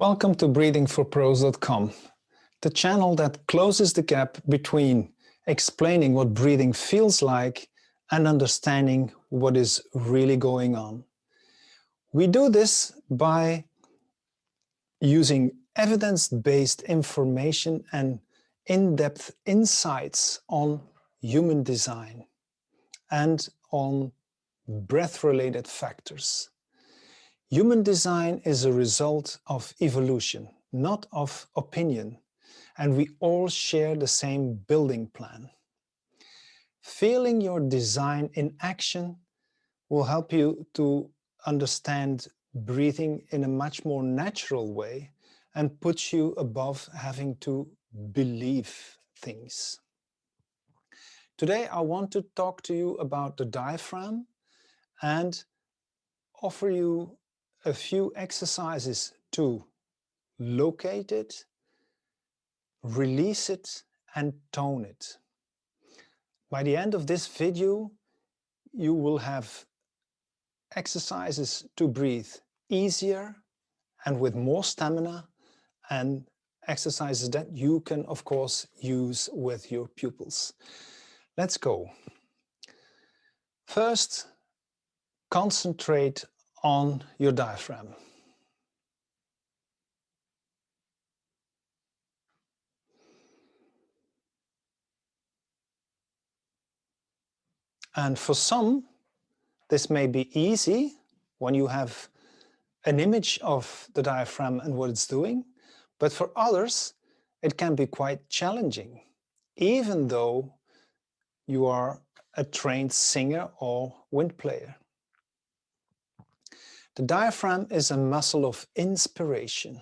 Welcome to breathingforpros.com, the channel that closes the gap between explaining what breathing feels like and understanding what is really going on. We do this by using evidence-based information and in-depth insights on human design and on breath-related factors. Human design is a result of evolution, not of opinion, and we all share the same building plan. Feeling your design in action will help you to understand breathing in a much more natural way and puts you above having to believe things. Today I want to talk to you about the diaphragm and offer you a few exercises to locate it, release it, and tone it. By the end of this video, you will have exercises to breathe easier and with more stamina, and exercises that you can, of course, use with your pupils. Let's go. First, concentrate on your diaphragm. And for some, this may be easy when you have an image of the diaphragm and what it's doing, but for others, it can be quite challenging, even though you are a trained singer or wind player. The diaphragm is a muscle of inspiration.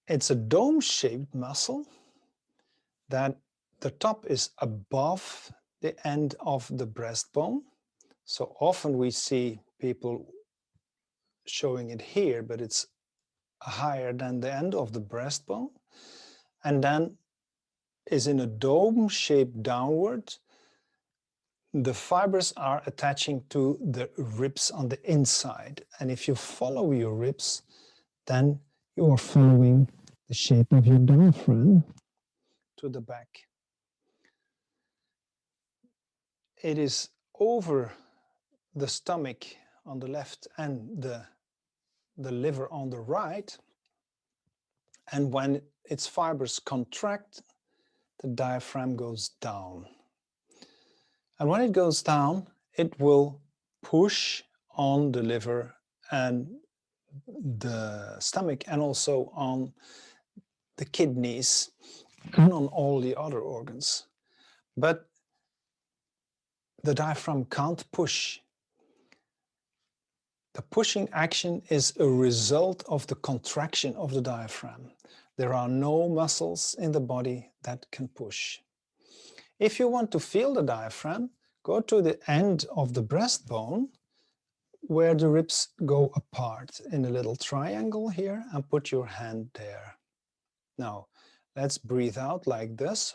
It's a dome-shaped muscle that the top is above the end of the breastbone. So often we see people showing it here, but it's higher than the end of the breastbone, and then is in a dome shape downward. The fibers are attaching to the ribs on the inside, and if you follow your ribs, then you are following the shape of your diaphragm to the back. It is over the stomach on the left and the liver on the right, and when its fibers contract, the diaphragm goes down. And when it goes down, it will push on the liver and the stomach, and also on the kidneys and on all the other organs. But the diaphragm can't push. The pushing action is a result of the contraction of the diaphragm. There are no muscles in the body that can push. If you want to feel the diaphragm, go to the end of the breastbone where the ribs go apart in a little triangle here, and put your hand there. Now, let's breathe out like this.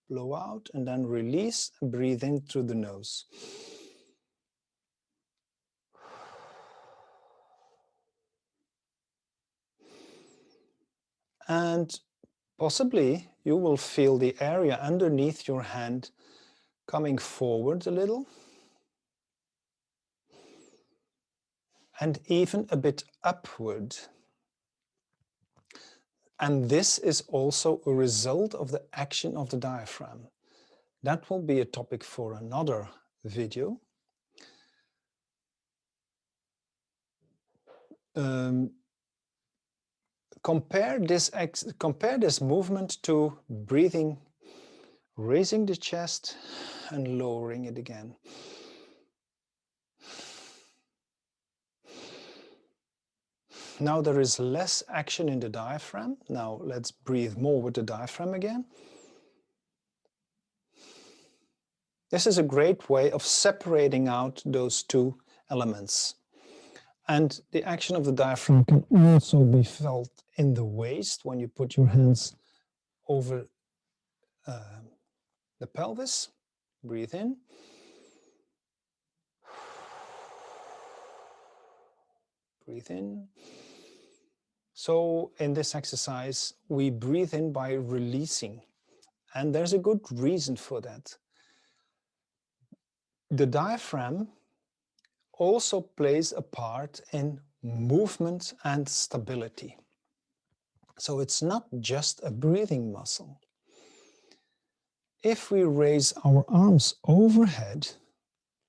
Blow out and then release and breathe in through the nose. And possibly you will feel the area underneath your hand coming forward a little, and even a bit upward. And this is also a result of the action of the diaphragm. That will be a topic for another video. Compare this movement to breathing, raising the chest and lowering it again. Now there is less action in the diaphragm. Now let's breathe more with the diaphragm again. This is a great way of separating out those two elements. And the action of the diaphragm can also be felt in the waist when you put your hands over the pelvis. Breathe in. breathe in. So in this exercise, we breathe in by releasing. And there's a good reason for that. The diaphragm also plays a part in movement and stability. So it's not just a breathing muscle. If we raise our arms overhead,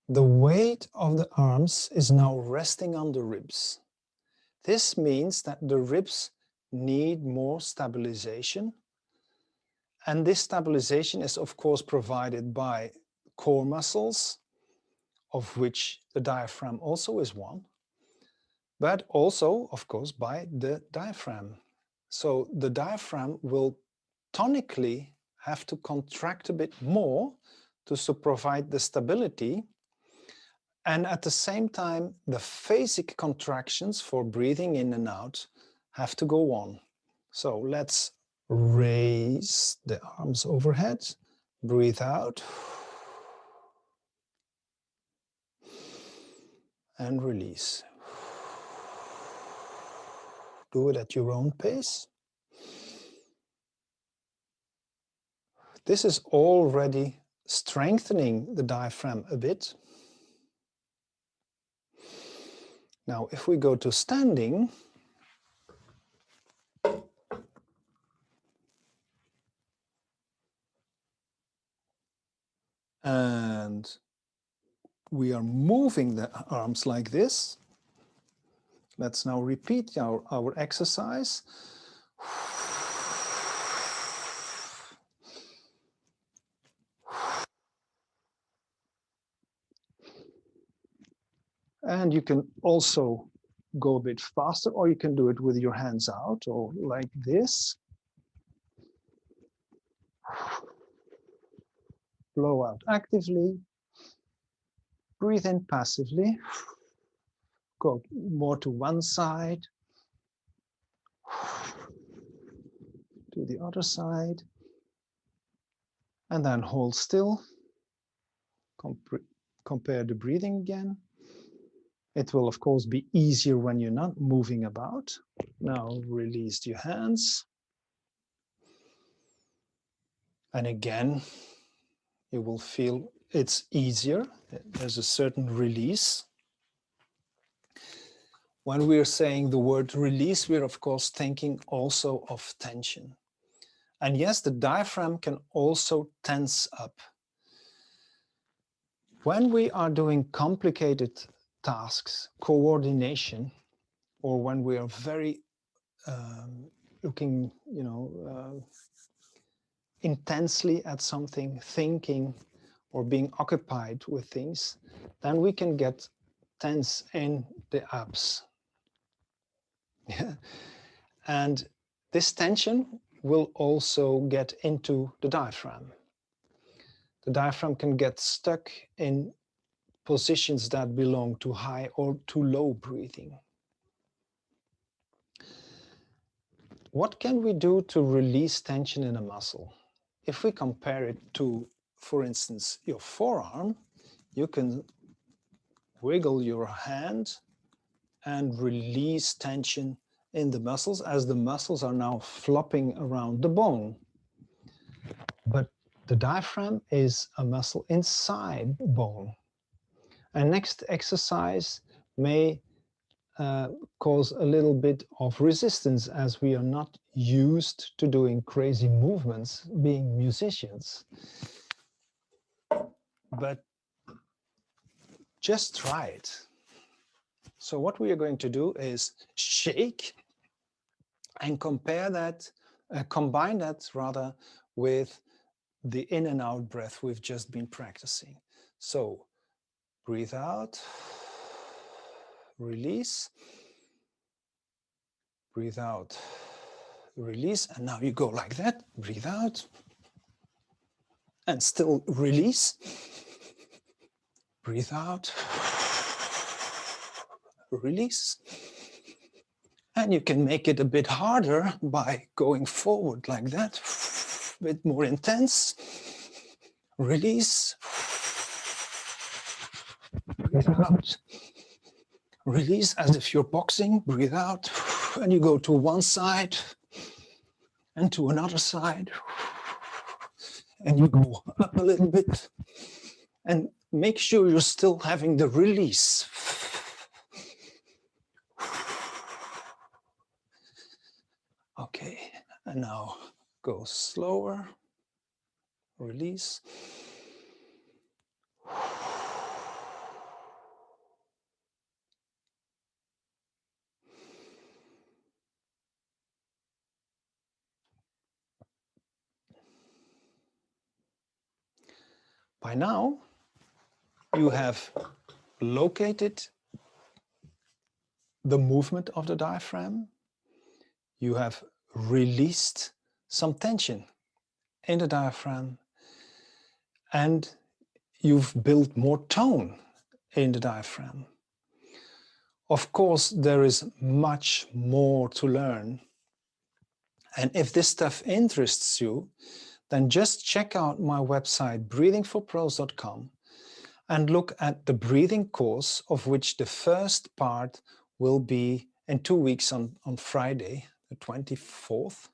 the weight of the arms is now resting on the ribs. This means that the ribs need more stabilization. And this stabilization is of course provided by core muscles, of which the diaphragm also is one, but also of course by the diaphragm. So the diaphragm will tonically have to contract a bit more to provide the stability. And at the same time, the phasic contractions for breathing in and out have to go on. So let's raise the arms overhead, breathe out, and release. Do it at your own pace. This is already strengthening the diaphragm a bit. Now, if we go to standing, and we are moving the arms like this. Let's now repeat our exercise. And you can also go a bit faster, or you can do it with your hands out, or like this. Blow out actively. Breathe in passively. Go more to one side. To the other side. And then hold still. Compare the breathing again. It will, of course, be easier when you're not moving about. Now release your hands. And again, you will feel it's easier. There's a certain release. When we're saying the word release, we're, of course, thinking also of tension. And yes, the diaphragm can also tense up. When we are doing complicated tasks, coordination, or when we are very looking, intensely at something, thinking, or being occupied with things, then we can get tense in the abs. And this tension will also get into the diaphragm. The diaphragm can get stuck in positions that belong to high or to low breathing. What can we do to release tension in a muscle? If we compare it to, for instance, your forearm, you can wiggle your hand and release tension in the muscles as the muscles are now flopping around the bone. But the diaphragm is a muscle inside bone. And next exercise may cause a little bit of resistance as we are not used to doing crazy movements being musicians. But just try it. So what we are going to do is shake and combine that rather with the in and out breath we've just been practicing. So breathe out, release, breathe out, release, and now you go like that, breathe out, and still release, breathe out, release. And you can make it a bit harder by going forward like that, a bit more intense, release, breathe out, Release as if you're boxing, breathe out, and you go to one side and to another side. And you go up a little bit and make sure you're still having the release. Okay, and now go slower, release. By now, you have located the movement of the diaphragm. You have released some tension in the diaphragm, and you've built more tone in the diaphragm. Of course, there is much more to learn. And if this stuff interests you, then just check out my website, breathingforpros.com, and look at the breathing course, of which the first part will be in 2 weeks on Friday, the 24th,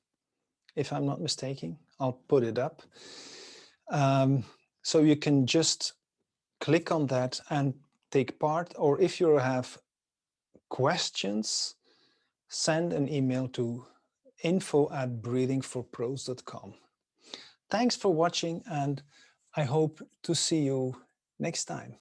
if I'm not mistaken. I'll put it up. So you can just click on that and take part, or if you have questions, send an email to info@breathingforpros.com. Thanks for watching, and I hope to see you next time.